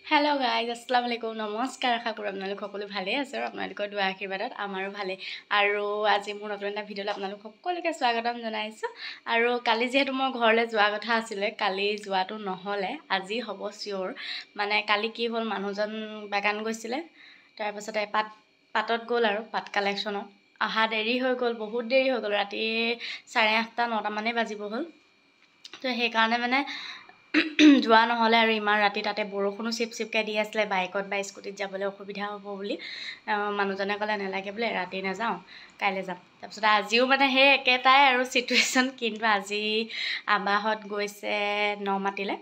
hello guys अस्सलाम वालेकुम नमस्कार आशा करूँ আপোনালোক সকলো ভালে আছে আৰু আপোনালোকৰ দোৱা আশীৰ্বাদত আমাৰো ভালে আৰু আজি মোৰ নতুন এটা ভিডিঅ'লৈ আপোনালোক সকলোকে স্বাগতম জনাইছোঁ আৰু কালি যেহেতু মই ঘৰলৈ যোৱা কথা আছিলে কালি যোৱাটো নহ'লে আজি হ'ব চিয়ৰ মানে কালি কি হ'ল মানুহজন বাগান গৈছিলে তাৰ পাছতে পাতত গ'ল আৰু পাত কালেকশ্যনত অহা দেৰি হৈ গ'ল বহুত দেৰি হৈ গ'ল ৰাতি 8:30 9টা মানে বাজিব হ'ল তো সেইকাৰণে মানে যোৱা নহলে আৰু ইমান ৰাতি তাতে বৰষুণো চিপচিপকে দি আছিলে বাইকত বা স্কুটিত যাবলৈ অসুবিধা হ'ব বুলি মানুহজনে ক'লে নালাগে বোলে ৰাতি নাযাওঁ কাইলৈ যাম তাৰপিছত আজিও মানে সেই একেটাই আৰু সিচুৱেশ্যন কিন্তু আজি আবাহত গৈছে নমাতিলে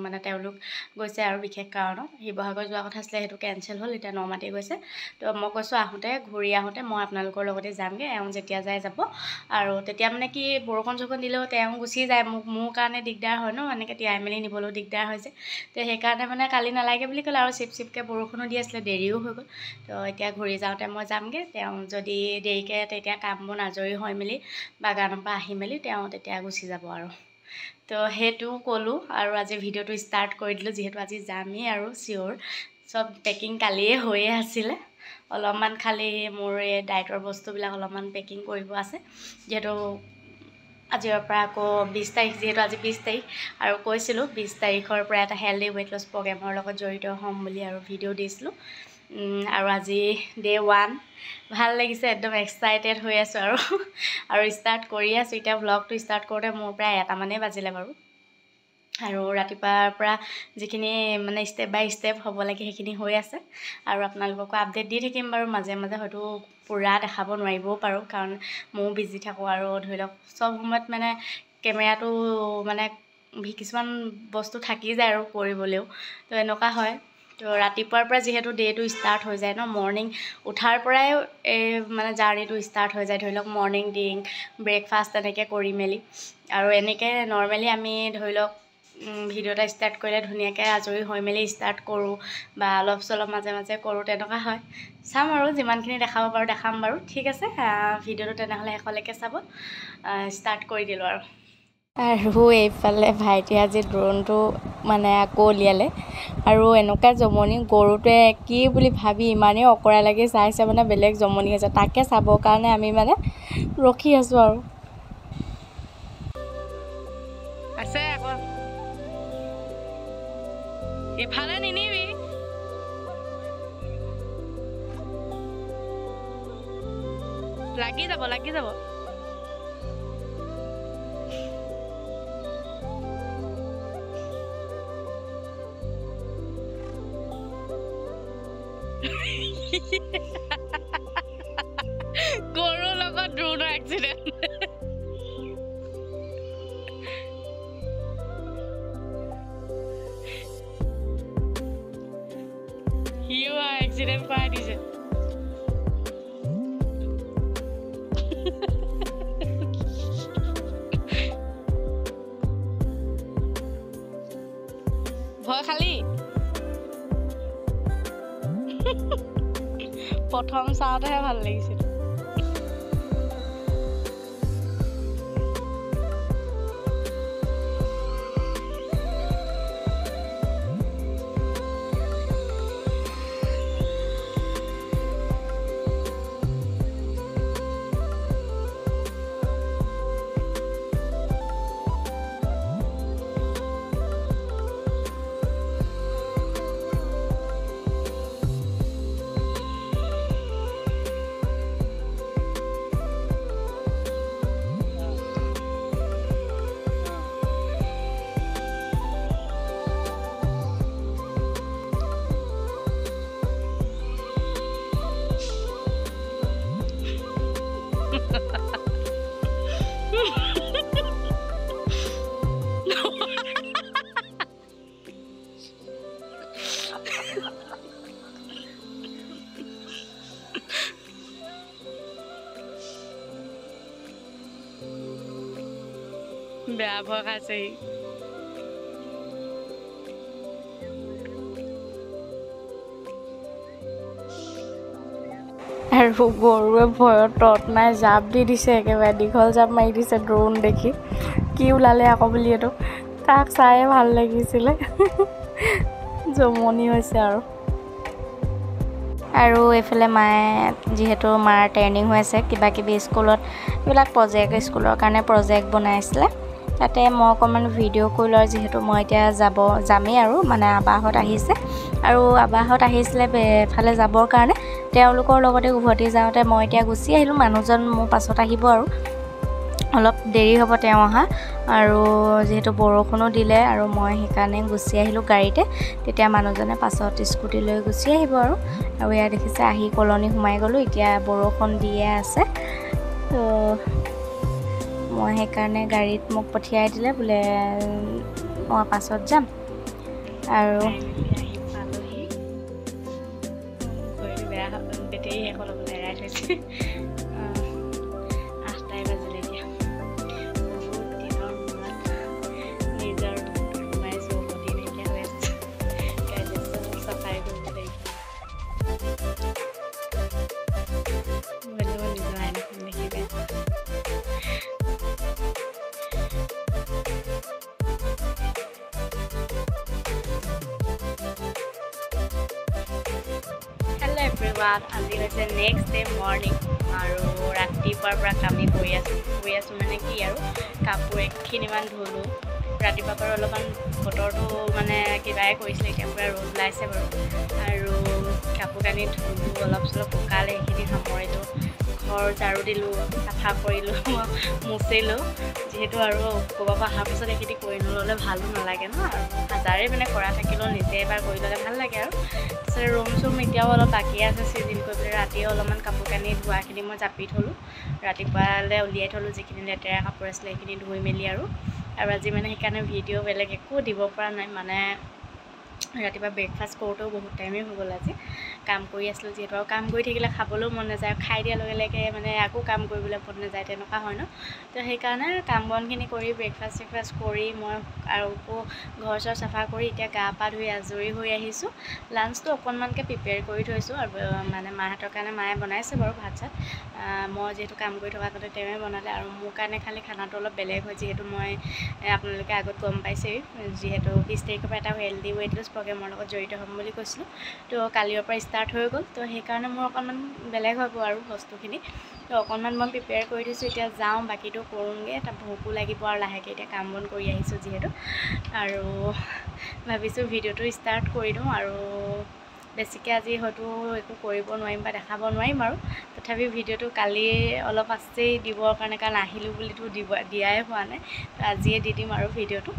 মানে তেওঁলোক গৈছে আৰু বিশেষ কাৰণত শিৱসাগৰ যোৱা কথা আছিলে সেইটো কেনসেল হ'ল এতিয়া নমাতি গৈছে তো মই কৈছোঁ আহোঁতে ঘূৰি আহোঁতে মই আপোনালোকৰ লগতে যামগৈ এওঁ যেতিয়া যায় যাব আৰু তেতিয়া মানে কি বৰষুণ চৰষুণ দিলেও তেওঁ গুচি যায় মোৰ কাৰণে দিগদাৰ হয় ন এনেকৈ তিয়াই মেলি নিবলৈও দিগদাৰ হৈছে তো সেইকাৰণে মানে কালি নালাগে বুলি ক'লে আৰু চিপচিপকৈ বৰষুণো দি আছিলে দেৰিও হৈ গ'ল তো এতিয়া ঘূৰি যাওঁতে মই যামগৈ তেওঁ যদি দেৰিকৈ তেতিয়া কামবোৰ আজৰি হৈ মেলি বাগানৰ পৰা আহি মেলি তেওঁ তেতিয়া গুচি যাব আৰু তো সেইটো ক'লোঁ আৰু আজি ভিডিঅ'টো ষ্টাৰ্ট কৰি দিলোঁ যিহেতু আজি যামেই আৰু চিয়'ৰ চব পেকিং কালিয়ে হৈয়ে আছিলে অলপমান খালি মোৰ এই ডায়েটৰ বস্তুবিলাক অলপমান পেকিং কৰিব আছে যিহেতু আজিৰ পৰা আকৌ 20 তাৰিখ যিহেতু আজি 20 তাৰিখ আৰু কৈছিলোঁ 20 তাৰিখৰ পৰা এটা হেল্ডি ৱেইট লছ প্ৰগ্ৰেমৰ লগত জড়িত হ'ম বুলি আৰু ভিডিঅ' দিছিলোঁ আৰু আজি ডে 1 ভাল লাগিছে একদম এক্সাইটেড হৈ আছোঁ আৰু ষ্টাৰ্ট কৰি আছোঁ এতিয়া ব্লগটো ষ্টাৰ্ট কৰোঁতে মোৰ প্ৰায় 1টা মানে বাজিলে বাৰু আৰু ৰাতিপুৱাৰ পৰা যিখিনি মানে ষ্টেপ বাই ষ্টেপ হ'ব লাগে সেইখিনি হৈ আছে আৰু আপোনালোককো আপডেট দি থাকিম বাৰু মাজে মাজে হয়তো পুৰা দেখাব নোৱাৰিবও পাৰোঁ কাৰণ ময়ো বিজি থাকোঁ আৰু ধৰি লওক চব সময়ত মানে কেমেৰাটো মানে কিছুমান বস্তু থাকি যায় আৰু কৰিবলৈও তো এনেকুৱা হয় তো ৰাতিপুৱাৰ পৰা যিহেতু ডেটো ষ্টাৰ্ট হৈ যায় ন মৰ্ণিং উঠাৰ পৰাই মানে জাৰ্ণিটো ষ্টাৰ্ট হৈ যায় ধৰি লওক মৰ্ণিং ড্ৰিংক ব্ৰেকফাষ্ট এনেকৈ কৰি মেলি আৰু এনেকৈ নৰ্মেলি আমি ধৰি লওক ভিডিঅ' এটা ষ্টাৰ্ট কৰিলে ধুনীয়াকৈ আজৰি হৈ মেলি ষ্টাৰ্ট কৰোঁ বা অলপ চলপ মাজে মাজে কৰোঁ তেনেকুৱা হয় চাম আৰু যিমানখিনি দেখাব পাৰোঁ দেখাম বাৰু ঠিক আছে ভিডিঅ'টো তেনেহ'লে শেষলৈকে চাব ষ্টাৰ্ট কৰি দিলোঁ আৰু এইফালে ভাইটি আজি ড্ৰোনটো মানে আকৌ উলিয়ালে আৰু এনেকুৱা জমনি গৰুটোৱে কি বুলি ভাবি ইমানেই অকৰা লাগি চাইছে মানে বেলেগ জমনি হৈছে তাকে চাবৰ কাৰণে আমি মানে ৰখি আছোঁ আৰু আছে আকৌ ইফালে নিনিবি লাগি যাব গৰুৰ লগত ড্ৰোনৰ এক্সিডেণ্ট সিও এক্সিডেণ্ট কৰাই দিছে ভয় খালি প্ৰথম চাওঁতেহে ভাল লাগিছিল বেয়া ভয় খাইছে আৰু গৰুৱে ভয়ত তত নাই জাপ দি দিছে একেবাৰে দীঘল জাপ মাৰি দিছে ড্ৰোন দেখি কি ওলালে আকৌ বুলি এইটো তাক চায়ে ভাল লাগিছিলে জমনি হৈছে আৰু এইফালে মায়ে যিহেতু মাৰ ট্ৰেইনিং হৈ আছে কিবা কিবি স্কুলত এইবিলাক প্ৰজেক্ট স্কুলৰ কাৰণে প্ৰজেক্ট বনাইছিলে তাতে মই অকণমান ভিডিঅ' কৰিলোঁ আৰু যিহেতু মই এতিয়া যামেই আৰু মানে আবাহঁত আহিছে আৰু আবাহঁত আহিছিলে এফালে যাবৰ কাৰণে তেওঁলোকৰ লগতে উভতি যাওঁতে মই এতিয়া গুচি আহিলোঁ মানুহজন মোৰ পাছত আহিব আৰু অলপ দেৰি হ'ব তেওঁ অহা আৰু যিহেতু বৰষুণো দিলে আৰু মই সেইকাৰণে গুচি আহিলোঁ গাড়ীতে তেতিয়া মানুহজনে পাছত স্কুটি লৈ গুচি আহিব আৰু ইয়াত দেখিছে আহি কলনি সোমাই গ'লোঁ এতিয়া বৰষুণ দিয়ে আছে তো মই সেইকাৰণে গাড়ীত মোক পঠিয়াই দিলে বোলে মই পাছত যাম আৰু বেটেৰী শেষ হ'ল বোলে এৰাই থৈছে 8টাই বাজিলে এতিয়া বহুত দিনৰ মূৰত নিজৰ সোমাইছোঁ উভতি নাইকিয়া হৈ আছে কাইলৈ চব চাফাই কৰিব লাগিব নিজৰ আইনাখন দেখিলে এভৰিৱান আজি হৈছে নেক্সট ডে মৰ্ণিং আৰু ৰাতিপুৱাৰ পৰা কামি কৰি আছোঁ মানে কি আৰু কাপোৰ এখিনিমান ধুলোঁ ৰাতিপুৱাৰ পৰা অলপমান বতৰটো মানে কিবাই কৰিছিলে এতিয়া পূৰা ৰ'দ ওলাইছে বাৰু আৰু কাপোৰ কানি ধুলোঁ অলপ চলপ শুকালে সেইখিনি সামৰিলোঁ ঘৰ ঝাৰু দিলোঁ চাফা কৰিলোঁ মুচিলোঁ যিহেতু আৰু ক'ৰবাৰ পৰা অহাৰ পিছত এইখিনি কৰি নল'লে ভালো নালাগে ন আৰু হাজাৰে মানে কৰা থাকিলেও নিজে এবাৰ কৰি ল'লে ভাল লাগে আৰু তাৰপিছত ৰুম চুম এতিয়াও অলপ বাকী আছে চিজিল কৰি পেলাই ৰাতিয়ে অলপমান কাপোৰ কানি ধোৱাখিনি মই জাপি থ'লোঁ ৰাতিপুৱালৈ উলিয়াই থ'লোঁ যিখিনি লেতেৰা কাপোৰ আছিলে সেইখিনি ধুই মেলি আৰু আজি মানে সেইকাৰণে ভিডিঅ' বেলেগ একো দিব পৰা নাই মানে ৰাতিপুৱা ব্ৰেকফাষ্ট কৰোঁতেও বহুত টাইমেই হৈ গ'ল আজি কাম কৰি আছিলোঁ যিহেতু আৰু কাম কৰি থাকিলে খাবলৈও মন নাযায় খাই দিয়াৰ লগে লগে মানে আকৌ কাম কৰিবলৈ মন নাযায় তেনেকুৱা হয় ন তো সেইকাৰণে কাম বনখিনি কৰি ব্ৰেকফাষ্ট কৰি মই আৰু ঘৰ চৰ চাফা কৰি এতিয়া গা পা ধুই আজৰি হৈ আহিছোঁ লাঞ্চটো অকণমানকৈ প্ৰিপেয়াৰ কৰি থৈছোঁ আৰু মানে মাহঁতৰ কাৰণে মায়ে বনাইছে বাৰু ভাত চাত মই যিহেতু কাম কৰি থকা আগতে তেওঁৱে বনালে আৰু মোৰ কাৰণে খালি খানাটো অলপ বেলেগ হয় যিহেতু মই আপোনালোকে আগত গম পাইছেই যিহেতু 20 তাৰিখৰ পৰা এটা হেল্ডি ৱেইট লছ প্ৰগ্ৰেমৰ লগত জড়িত হ'ম বুলি কৈছিলোঁ তো কালিৰ পৰা ষ্টাৰ্ট হৈ গ'ল তো সেইকাৰণে মোৰ অকণমান বেলেগ হ'ব আৰু বস্তুখিনি তো অকণমান মই প্ৰিপেয়াৰ কৰি দিছোঁ এতিয়া যাওঁ বাকীটো কৰোঁগৈ এটা ভোকো লাগিব আৰু লাহেকৈ এতিয়া কাম বন কৰি আহিছোঁ যিহেতু আৰু ভাবিছোঁ ভিডিঅ'টো ষ্টাৰ্ট কৰি দিওঁ আৰু বেছিকৈ আজি হয়তো একো কৰিব নোৱাৰিম বা দেখাব নোৱাৰিম আৰু তথাপি ভিডিঅ'টো কালি অলপ আছেই দিবৰ কাৰণে কাৰণ আহিলোঁ বুলিতো দিয়াই হোৱা নাই তো আজিয়ে দি দিম আৰু ভিডিঅ'টো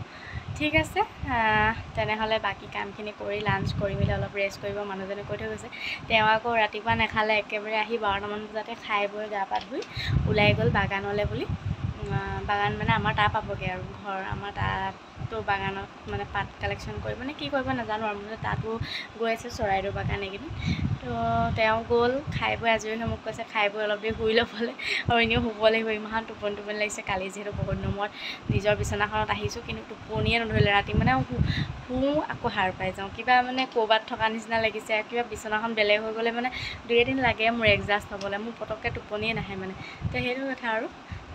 ঠিক আছে তেনেহ'লে বাকী কামখিনি কৰি লাঞ্চ কৰি মেলি অলপ ৰেষ্ট কৰিব মানুহজনে কৈ থৈ গৈছে তেওঁ আকৌ ৰাতিপুৱা নাখালে একেবাৰে আহি 12টামান বজাতে খাই বৈ গা পা ধুই ওলাই গ'ল বাগানলৈ বুলি বাগান মানে আমাৰ তাৰ পাবগৈ আৰু ঘৰ আমাৰ তাতো বাগানত মানে পাত কালেকশ্যন কৰিব মানে কি কৰিব নাজানো আৰু মানে তাতো গৈ আছে চৰাইদেউ বাগান এইকেইদিন তো তেওঁ গ'ল খাই বৈ আজৰি হৈ মোক কৈছে খাই বৈ অলপ দেৰি শুই ল'বলৈ আৰু এনেও শুব লাগিব ইমান টোপনি লাগিছে কালি যিহেতু বহুত দিনৰ মূৰত নিজৰ বিচনাখনত আহিছোঁ কিন্তু টোপনিয়ে নধৰিলে ৰাতি মানে শুওঁ আকৌ সাৰ পাই যাওঁ কিবা মানে ক'ৰবাত থকা নিচিনা লাগিছে কিবা বিচনাখন বেলেগ হৈ গ'লে মানে 2 এদিন লাগে মোৰ এডজাষ্ট হ'বলৈ মোৰ পটককৈ টোপনিয়ে নাহে মানে তো সেইটো কথা আৰু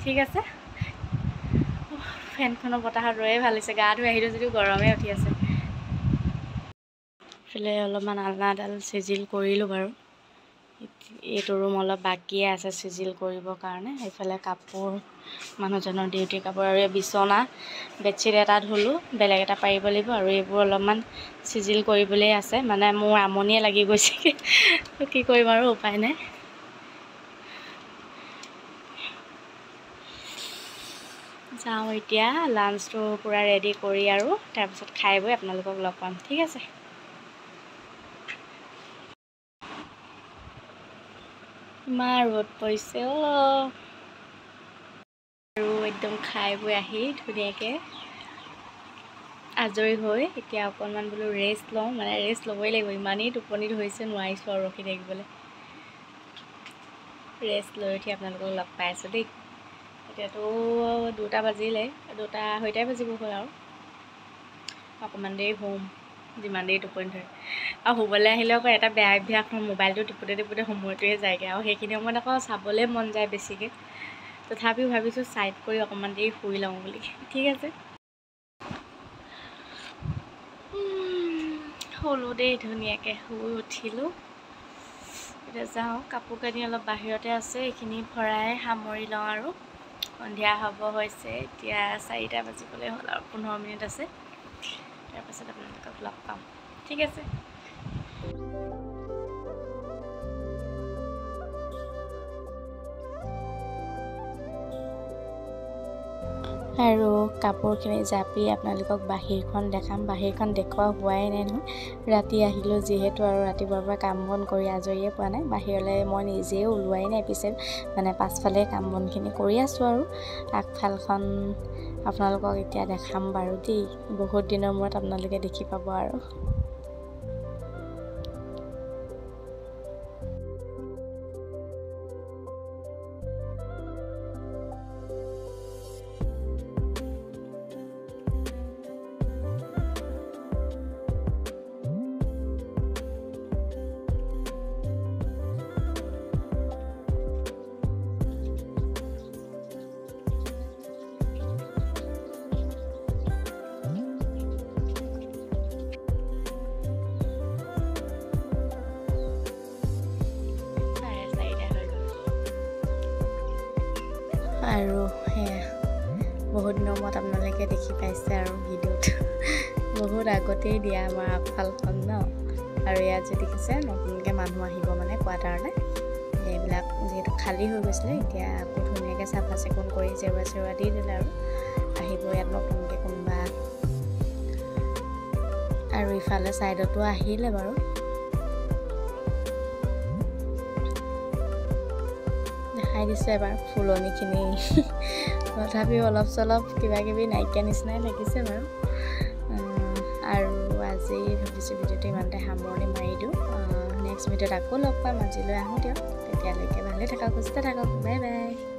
ঠিক আছে ফেনখনৰ বতাহত ৰৈয়ে ভাল হৈছে গা ধুই আহিলোঁ যদিও গৰমে উঠি আছে এইফালে অলপমান আলনাডাল চিজিল কৰিলোঁ বাৰু এইটো ৰুম অলপ বাকীয়ে আছে চিজিল কৰিবৰ কাৰণে এইফালে কাপোৰ মানুহজনৰ ডিউটি কাপোৰ আৰু এই বিচনা বেডশ্বীট এটা ধুলোঁ বেলেগ এটা পাৰিব লাগিব আৰু এইবোৰ অলপমান চিজিল কৰিবলৈ আছে মানে মোৰ আমনিয়ে লাগি গৈছে কি কৰিম আৰু উপায় নাই যাওঁ এতিয়া লাঞ্চটো পূৰা ৰেডি কৰি আৰু তাৰপিছত খাই বৈ আপোনালোকক লগ পাম ঠিক আছে ইমান ৰ'দ পৰিছে আৰু একদম খাই বৈ আহি ধুনীয়াকৈ আজৰি হৈ এতিয়া অকণমান বোলো ৰেষ্ট লওঁ মানে ৰেষ্ট ল'বই লাগিব ইমানেই টোপনি ধৰিছে নোৱাৰিছোঁ আৰু ৰখি থাকিবলৈ ৰেষ্ট লৈ উঠি আপোনালোকক লগ পাই আছোঁ দেই এতিয়াতো 2টা বাজিলে 2:30 বাজিব হ'ল আৰু অকণমান দেৰি শুম যিমান দেৰি টোপনি ধৰে আৰু শুবলৈ আহিলেও আকৌ এটা বেয়া অভ্যাস মোবাইলটো টিপোতে সময়টোৱে যায়গৈ আৰু সেইখিনি সময়ত আকৌ চাবলৈ মন যায় বেছিকৈ তথাপিও ভাবিছোঁ ছাইড কৰি অকণমান দেৰি শুই লওঁ বুলি ঠিক আছে শুলো দেই ধুনীয়াকৈ শুই উঠিলোঁ এতিয়া যাওঁ কাপোৰ কানি অলপ বাহিৰতে আছে এইখিনি ভৰাই সামৰি লওঁ আৰু সন্ধিয়া হ'ব হৈছে এতিয়া 4টা বাজিবলৈ হ'ল আৰু 15 মিনিট আছে তাৰপাছত আপোনালোকক লগ পাম ঠিক আছে আৰু কাপোৰখিনি জাপি আপোনালোকক বাহিৰখন দেখাম বাহিৰখন দেখুওৱা হোৱাই নাই নহয় ৰাতি আহিলোঁ যিহেতু আৰু ৰাতিপুৱাৰ পৰা কাম বন কৰি আজৰিয়ে পোৱা নাই বাহিৰলৈ মই নিজেও ওলোৱাই নাই পিছে মানে পাছফালে কাম বনখিনি কৰি আছোঁ আৰু আগফালখন আপোনালোকক এতিয়া দেখাম বাৰু দেই বহুত দিনৰ মূৰত আপোনালোকে দেখি পাব আৰু আৰু বহুত দিনৰ মূৰত আপোনালোকে দেখি পাইছে আৰু ভিডিঅ'ত বহুত আগতেই দিয়া আমাৰ আগফালখন ন আৰু ইয়াত যে দেখিছে নতুনকৈ মানুহ আহিব মানে কোৱাৰ্টাৰলৈ এইবিলাক যিহেতু খালী হৈ গৈছিলে এতিয়া আকৌ ধুনীয়াকৈ চাফা চিকুণ কৰি জেওৰা দি দিলে আৰু আহিব ইয়াত নতুনকৈ কোনোবা আৰু ইফালে ছাইডতো আহিলে বাৰু দেখাই দিছোঁ এবাৰ ফুলনিখিনি তথাপিও অলপ চলপ কিবা কিবি নাইকিয়া নিচিনাই লাগিছে বাৰু আৰু আজি ভাবিছোঁ ভিডিঅ'টো ইমানতে সামৰণি মাৰি দিওঁ নেক্সট ভিডিঅ'ত আকৌ লগ পাম আজিলৈ আহোঁ দিয়ক তেতিয়ালৈকে ভালে থাকক সুস্থ থাকক বাই বাই